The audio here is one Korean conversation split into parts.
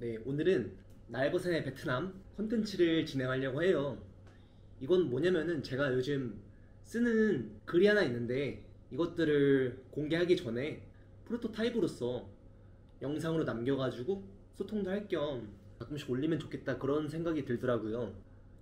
네, 오늘은 날벗의 베트남 콘텐츠를 진행하려고 해요. 이건 뭐냐면은 제가 요즘 쓰는 글이 하나 있는데 이것들을 공개하기 전에 프로토타입으로서 영상으로 남겨가지고 소통도 할 겸 가끔씩 올리면 좋겠다 그런 생각이 들더라고요.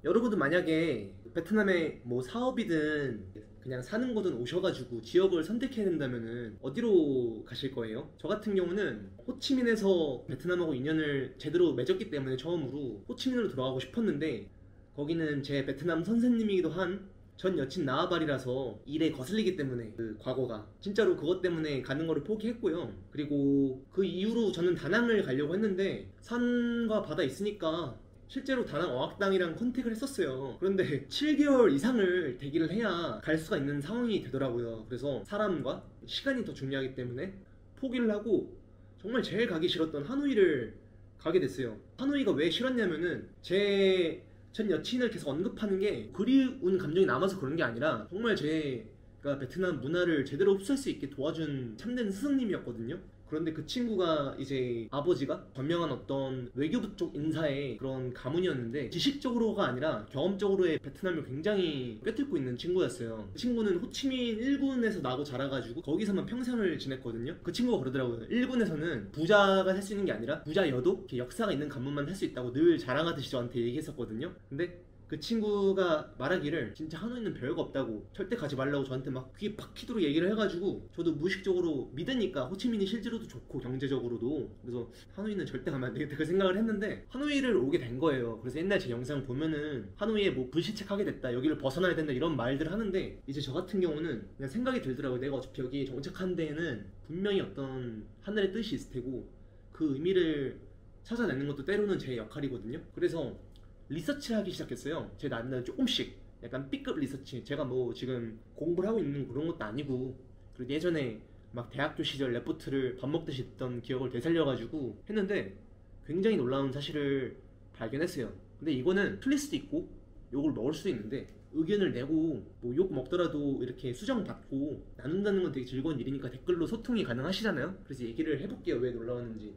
여러분도 만약에 베트남에 뭐 사업이든 그냥 사는 거든 오셔가지고 지역을 선택해야 된다면은 어디로 가실 거예요? 저 같은 경우는 호치민에서 베트남하고 인연을 제대로 맺었기 때문에 처음으로 호치민으로 돌아가고 싶었는데 거기는 제 베트남 선생님이기도 한 전 여친 나와발이라서 일에 거슬리기 때문에 그 과거가 진짜로 그것 때문에 가는 거를 포기했고요. 그리고 그 이후로 저는 다낭을 가려고 했는데 산과 바다 있으니까 실제로 다낭 어학당이랑 컨택을 했었어요. 그런데 7개월 이상을 대기를 해야 갈 수가 있는 상황이 되더라고요. 그래서 사람과 시간이 더 중요하기 때문에 포기를 하고 정말 제일 가기 싫었던 하노이를 가게 됐어요. 하노이가 왜 싫었냐면은 제 전 여친을 계속 언급하는 게 그리운 감정이 남아서 그런 게 아니라 정말 제가 베트남 문화를 제대로 흡수할 수 있게 도와준 참된 스승님이었거든요. 그런데 그 친구가 이제 아버지가 변명한 어떤 외교부 쪽 인사의 그런 가문이었는데 지식적으로가 아니라 경험적으로의 베트남을 굉장히 꿰뚫고 있는 친구였어요. 그 친구는 호치민 1군에서 나고 자라가지고 거기서만 평생을 지냈거든요. 그 친구가 그러더라고요. 1군에서는 부자가 할 수 있는 게 아니라 부자여도 이렇게 역사가 있는 가문만 할 수 있다고 늘 자랑하듯이 저한테 얘기했었거든요. 근데 그 친구가 말하기를 진짜 하노이는 별거 없다고 절대 가지 말라고 저한테 막 귀에 박히도록 얘기를 해가지고 저도 무의식적으로 믿으니까 호치민이 실제로도 좋고 경제적으로도 그래서 하노이는 절대 가면 안 되겠다 그 생각을 했는데 하노이를 오게 된 거예요. 그래서 옛날 제 영상 보면은 하노이에 뭐 불시착하게 됐다 여기를 벗어나야 된다 이런 말들을 하는데 이제 저 같은 경우는 그냥 생각이 들더라고요. 내가 어차피 여기 정착한 데에는 분명히 어떤 하늘의 뜻이 있을 테고 그 의미를 찾아내는 것도 때로는 제 역할이거든요. 그래서 리서치를 하기 시작했어요. 제 나름대로 조금씩 약간 B급 리서치. 제가 뭐 지금 공부를 하고 있는 그런 것도 아니고 그리고 예전에 막 대학교 시절 레포트를 밥 먹듯이 듣던 기억을 되살려가지고 했는데 굉장히 놀라운 사실을 발견했어요. 근데 이거는 틀릴 수도 있고 욕을 먹을 수도 있는데 의견을 내고 뭐 욕 먹더라도 이렇게 수정 받고 나눈다는 건 되게 즐거운 일이니까 댓글로 소통이 가능하시잖아요. 그래서 얘기를 해볼게요. 왜 놀라웠는지.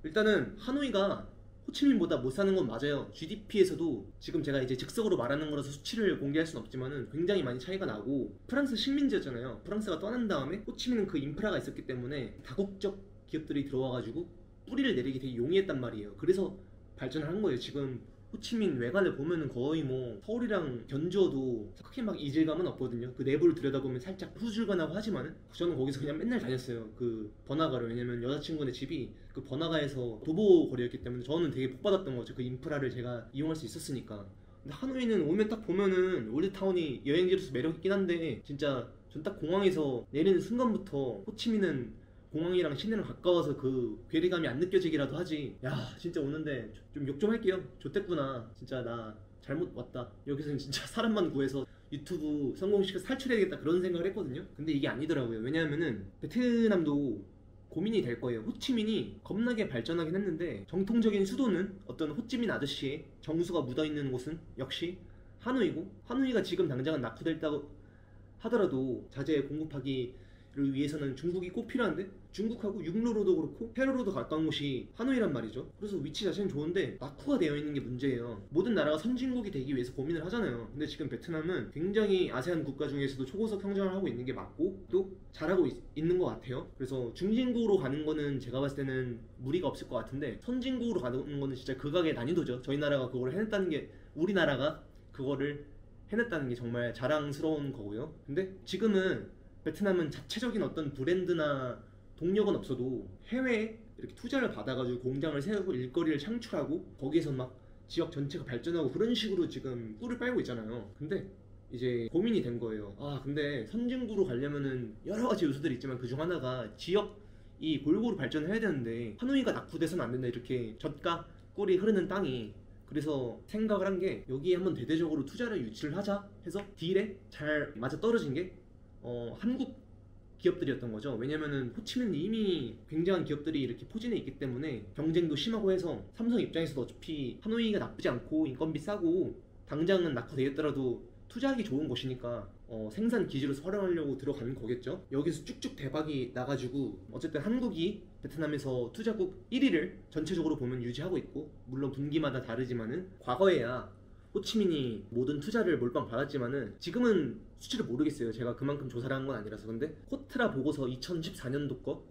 일단은 하노이가 호치민보다 못 사는 건 맞아요. GDP에서도 지금 제가 이제 즉석으로 말하는 거라서 수치를 공개할 수는 없지만은 굉장히 많이 차이가 나고 프랑스 식민지였잖아요. 프랑스가 떠난 다음에 호치민은 그 인프라가 있었기 때문에 다국적 기업들이 들어와가지고 뿌리를 내리기 되게 용이했단 말이에요. 그래서 발전을 한 거예요. 지금 호치민 외관을 보면은 거의 뭐 서울이랑 견주어도 그렇게 막 이질감은 없거든요. 그 내부를 들여다보면 살짝 후줄근하고 하지만은 저는 거기서 그냥 맨날 다녔어요. 그 번화가를. 왜냐면 여자친구네 집이 그 번화가에서 도보거리였기 때문에 저는 되게 복받았던 거죠. 그 인프라를 제가 이용할 수 있었으니까. 근데 하노이는 오면 딱 보면은 올드타운이 여행지로서 매력있긴 한데 진짜 전 딱 공항에서 내리는 순간부터 호치민은 공항이랑 시내랑 가까워서 그 괴리감이 안 느껴지기라도 하지. 야 진짜 오는데 좀 욕 좀 할게요. 좋댔구나. 진짜 나 잘못 왔다. 여기서는 진짜 사람만 구해서 유튜브 성공시켜서 탈출해야겠다 그런 생각을 했거든요. 근데 이게 아니더라고요. 왜냐하면은 베트남도 고민이 될 거예요. 호치민이 겁나게 발전하긴 했는데 정통적인 수도는 어떤 호찌민 아저씨의 정수가 묻어있는 곳은 역시 하노이고, 하노이가 지금 당장은 낙후됐다고 하더라도 자재 공급하기를 위해서는 중국이 꼭 필요한데 중국하고 육로로도 그렇고 회로로도 가까운 곳이 하노이란 말이죠. 그래서 위치 자체는 좋은데 낙후가 되어 있는 게 문제예요. 모든 나라가 선진국이 되기 위해서 고민을 하잖아요. 근데 지금 베트남은 굉장히 아세안 국가 중에서도 초고속 성장을 하고 있는 게 맞고 또 잘하고 있는 것 같아요. 그래서 중진국으로 가는 거는 제가 봤을 때는 무리가 없을 것 같은데 선진국으로 가는 거는 진짜 극악의 난이도죠. 저희 나라가 그걸 해냈다는 게 우리나라가 그거를 해냈다는 게 정말 자랑스러운 거고요. 근데 지금은 베트남은 자체적인 어떤 브랜드나 동력은 없어도 해외에 이렇게 투자를 받아가지고 공장을 세우고 일거리를 창출하고 거기에서 막 지역 전체가 발전하고 그런 식으로 지금 꿀을 빨고 있잖아요. 근데 이제 고민이 된 거예요. 아 근데 선진국으로 가려면은 여러 가지 요소들이 있지만 그중 하나가 지역이 골고루 발전해야 되는데 하노이가 낙후돼서는 안 된다. 이렇게 젖과 꿀이 흐르는 땅이. 그래서 생각을 한 게 여기에 한번 대대적으로 투자를 유치를 하자 해서 딜에 잘 맞아 떨어진 게 한국 기업들이었던 거죠. 왜냐면은 호치민은 이미 굉장한 기업들이 이렇게 포진해 있기 때문에 경쟁도 심하고 해서 삼성 입장에서도 어차피 하노이가 나쁘지 않고 인건비 싸고 당장은 낙후되겠더라도 투자하기 좋은 곳이니까 생산 기지로서 활용하려고 들어가는 거겠죠. 여기서 쭉쭉 대박이 나가지고 어쨌든 한국이 베트남에서 투자국 1위를 전체적으로 보면 유지하고 있고, 물론 분기마다 다르지만은 과거에야 호치민이 모든 투자를 몰빵 받았지만은 지금은 수치를 모르겠어요. 제가 그만큼 조사를 한 건 아니라서. 근데 코트라 보고서 2014년도 거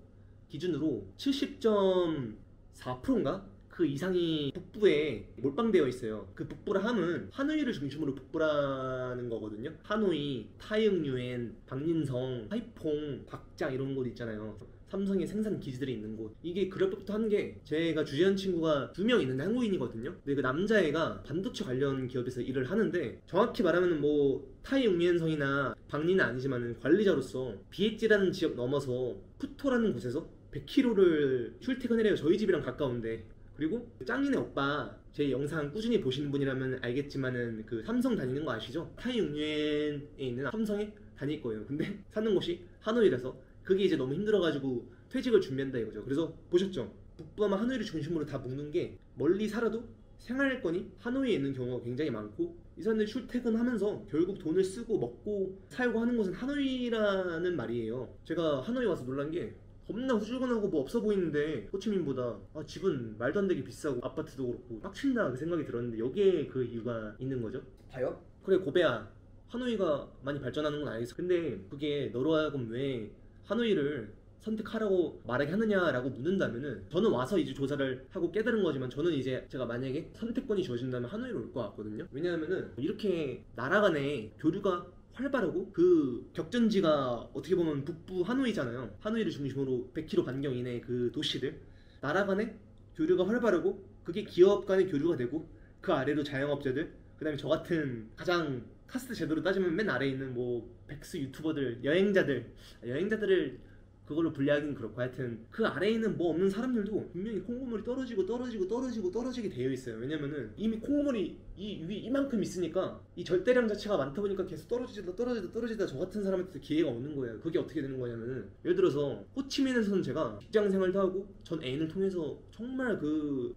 기준으로 70.4%인가? 그 이상이 북부에 몰빵되어 있어요. 그 북부라 함은 하노이를 중심으로 북부라는 거거든요. 하노이, 타이응유엔, 박린성, 하이퐁, 박장 이런 곳 있잖아요. 삼성의 생산 기지들이 있는 곳. 이게 그럴 법도 한 게, 제가 주재한 친구가 2명 있는데 한국인이거든요. 근데 그 남자애가 반도체 관련 기업에서 일을 하는데, 정확히 말하면 뭐 타이응유엔성이나 박린은 아니지만 관리자로서 비엣지라는 지역 넘어서 푸토라는 곳에서 100km를 출퇴근을 해요. 저희 집이랑 가까운데. 그리고 짱이네 오빠, 제 영상 꾸준히 보시는 분이라면 알겠지만은 그 삼성 다니는 거 아시죠? 타이응유엔에 있는 삼성에 다닐 거예요. 근데 사는 곳이 하노이라서 그게 이제 너무 힘들어가지고 퇴직을 준비한다 이거죠. 그래서 보셨죠? 북부아마 하노이를 중심으로 다 묶는 게, 멀리 살아도 생활권이 하노이에 있는 경우가 굉장히 많고, 이 사람들이 출퇴근하면서 결국 돈을 쓰고 먹고 살고 하는 곳은 하노이라는 말이에요. 제가 하노이 와서 놀란 게, 겁나 후줄근하고 뭐 없어 보이는데 호치민보다 집은 말도 안 되게 비싸고 아파트도 그렇고 빡친다 그 생각이 들었는데, 여기에 그 이유가 있는 거죠. 봐요? 그래 고배야, 하노이가 많이 발전하는 건 알겠어. 근데 그게 너로 하여금 왜 하노이를 선택하라고 말하게 하느냐라고 묻는다면은, 저는 와서 이제 조사를 하고 깨달은 거지만, 저는 이제 제가 만약에 선택권이 주어진다면 하노이로 올 것 같거든요. 왜냐하면은 이렇게 나라 간의 교류가 활발하고, 그 격전지가 어떻게 보면 북부 하노이잖아요. 하노이를 중심으로 100km 반경 이내의 그 도시들, 나라 간의 교류가 활발하고, 그게 기업 간의 교류가 되고, 그 아래로 자영업자들, 그 다음에 저 같은 가장 카스트 제도로 따지면 맨 아래에 있는 뭐 백수 유튜버들, 여행자들을 그걸로 분류하기는 그렇고, 하여튼 그 아래에 있는 뭐 없는 사람들도 분명히 콩고물이 떨어지게 되어 있어요. 왜냐면은 이미 콩고물이 이 위 이만큼 있으니까, 이 절대량 자체가 많다 보니까 계속 떨어지다 저 같은 사람한테 기회가 오는 거예요. 그게 어떻게 되는 거냐면은, 예를 들어서 호치민에서는 제가 직장 생활도 하고 전 애인을 통해서 정말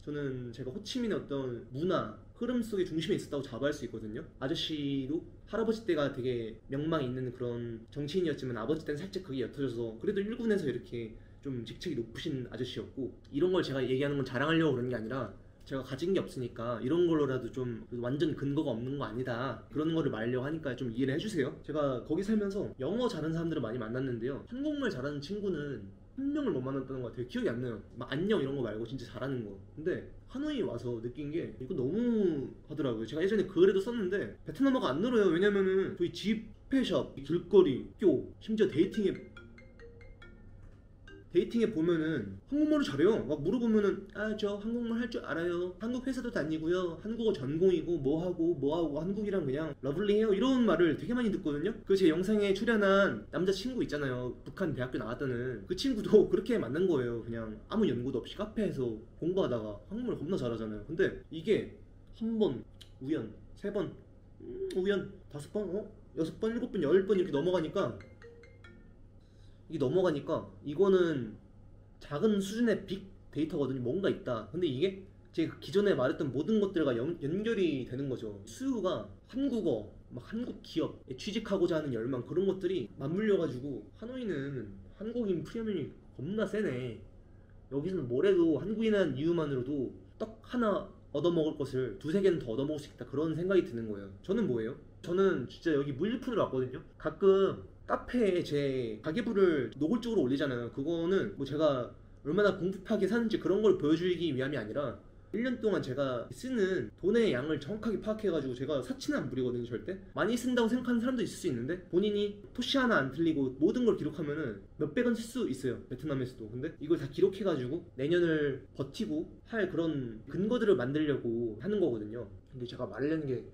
저는 제가 호치민의 어떤 문화 흐름 속의 중심에 있었다고 자부할 수 있거든요. 아저씨도 할아버지 때가 되게 명망 있는 그런 정치인이었지만, 아버지 때는 살짝 그게 옅어져서 그래도 일군에서 이렇게 좀 직책이 높으신 아저씨였고, 이런 걸 제가 얘기하는 건 자랑하려고 그런 게 아니라, 제가 가진 게 없으니까 이런 걸로라도 좀 완전 근거가 없는 거 아니다, 그런 거를 말하려고 하니까 좀 이해를 해주세요. 제가 거기 살면서 영어 잘하는 사람들을 많이 만났는데요, 한국말 잘하는 친구는 한 명을 못 만났다는 거 같아요. 기억이 안 나요. 막 안녕 이런 거 말고 진짜 잘하는 거. 근데 하노이 와서 느낀 게, 이거 너무 하더라고요. 제가 예전에 글에도 썼는데, 베트남어가 안 늘어요. 왜냐면은 저희 집, 카페숍, 길거리, 학교, 심지어 데이팅에 보면은 한국말을 잘해요. 막 물어보면은 저 한국말 할 줄 알아요, 한국 회사도 다니고요, 한국어 전공이고 뭐하고 한국이랑 그냥 러블리해요, 이런 말을 되게 많이 듣거든요. 그 제 영상에 출연한 남자친구 있잖아요, 북한 대학교 나왔다는 그 친구도 그렇게 만난 거예요. 그냥 아무 연구도 없이 카페에서 공부하다가 한국말 겁나 잘하잖아요. 근데 이게 한 번 우연, 세 번 우연, 5번, 6번, 7번, 10번 이렇게 넘어가니까, 이거는 작은 수준의 빅 데이터거든요. 뭔가 있다. 근데 이게 제가 기존에 말했던 모든 것들과 연결이 되는 거죠. 수요가 한국어, 막 한국 기업에 취직하고자 하는 열망, 그런 것들이 맞물려가지고, 하노이는 한국인 프리미엄이 겁나 세네. 여기서는 뭐래도 한국인이라는 이유만으로도 떡 하나 얻어먹을 것을 두세 개는 더 얻어먹을 수 있다, 그런 생각이 드는 거예요. 저는 뭐예요? 저는 진짜 여기 물류푼으로 왔거든요. 가끔 카페에 제 가계부를 노골적으로 올리잖아요. 그거는 뭐 제가 얼마나 공급하게 사는지 그런 걸 보여주기 위함이 아니라, 1년 동안 제가 쓰는 돈의 양을 정확하게 파악해가지고, 제가 사치는 안 부리거든요. 절대 많이 쓴다고 생각하는 사람도 있을 수 있는데, 본인이 토시 하나 안 틀리고 모든 걸 기록하면은 몇백원 쓸 수 있어요, 베트남에서도. 근데 이걸 다 기록해가지고 내년을 버티고 할 그런 근거들을 만들려고 하는 거거든요. 근데 제가 말하려는 게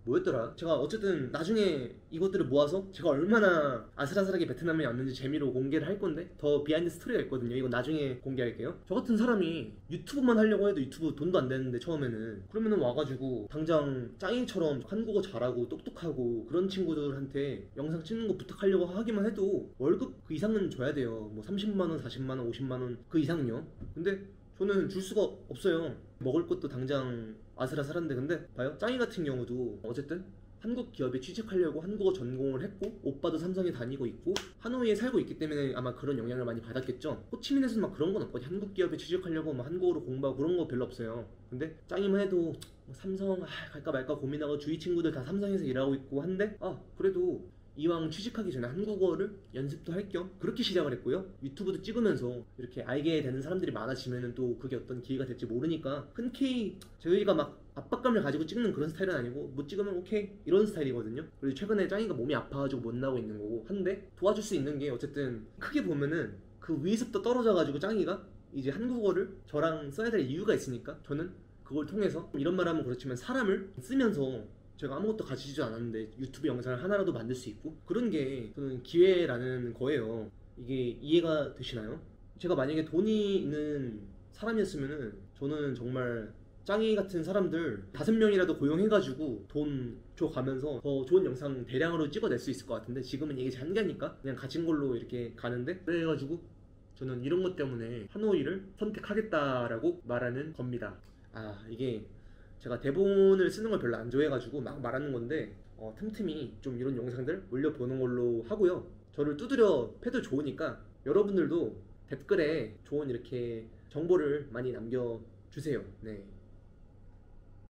뭐였더라? 제가 어쨌든 나중에 이것들을 모아서 제가 얼마나 아슬아슬하게 베트남에 왔는지 재미로 공개를 할 건데, 더 비하인드 스토리가 있거든요. 이건 나중에 공개할게요. 저 같은 사람이 유튜브만 하려고 해도 유튜브 돈도 안 되는데 처음에는, 그러면은 와가지고 당장 짱이처럼 한국어 잘하고 똑똑하고 그런 친구들한테 영상 찍는 거 부탁하려고 하기만 해도 월급 그 이상은 줘야 돼요. 뭐 30만원, 40만원, 50만원 그 이상요. 근데 저는 줄 수가 없어요. 먹을 것도 당장 아슬아슬한데. 근데 봐요, 짱이 같은 경우도 어쨌든 한국 기업에 취직하려고 한국어 전공을 했고 오빠도 삼성에 다니고 있고 하노이에 살고 있기 때문에 아마 그런 영향을 많이 받았겠죠. 호치민에서는 막 그런 건 없거든요. 한국 기업에 취직하려고 막 한국어로 공부하고 그런 거 별로 없어요. 근데 짱이만 해도 뭐 삼성 갈까 말까 고민하고 주위 친구들 다 삼성에서 일하고 있고 한데 그래도 이왕 취직하기 전에 한국어를 연습도 할 겸 그렇게 시작을 했고요. 유튜브도 찍으면서 이렇게 알게 되는 사람들이 많아지면 또 그게 어떤 기회가 될지 모르니까 흔쾌히 저희가 막 압박감을 가지고 찍는 그런 스타일은 아니고 못 찍으면 오케이 이런 스타일이거든요. 그리고 최근에 짱이가 몸이 아파가지고 못 나오고 있는 거고 한데 도와줄 수 있는 게 어쨌든 크게 보면은 그 위에서부터 떨어져가지고 짱이가 이제 한국어를 저랑 써야 될 이유가 있으니까 저는 그걸 통해서 이런 말 하면 그렇지만 사람을 쓰면서 제가 아무것도 가지지도 않았는데 유튜브 영상을 하나라도 만들 수 있고 그런 게 저는 기회라는 거예요. 이게 이해가 되시나요? 제가 만약에 돈이 있는 사람이었으면은 저는 정말 짱이 같은 사람들 5명이라도 고용해가지고 돈 줘가면서 더 좋은 영상 대량으로 찍어낼 수 있을 것 같은데 지금은 이게 제 한계니까 그냥 가진 걸로 이렇게 가는데 그래가지고 저는 이런 것 때문에 하노이를 선택하겠다라고 말하는 겁니다. 이게 제가 대본을 쓰는 걸 별로 안 좋아해가지고 막 말하는 건데 틈틈이 좀 이런 영상들 올려보는 걸로 하고요. 저를 두드려 패도 좋으니까 여러분들도 댓글에 좋은 이렇게 정보를 많이 남겨주세요. 네.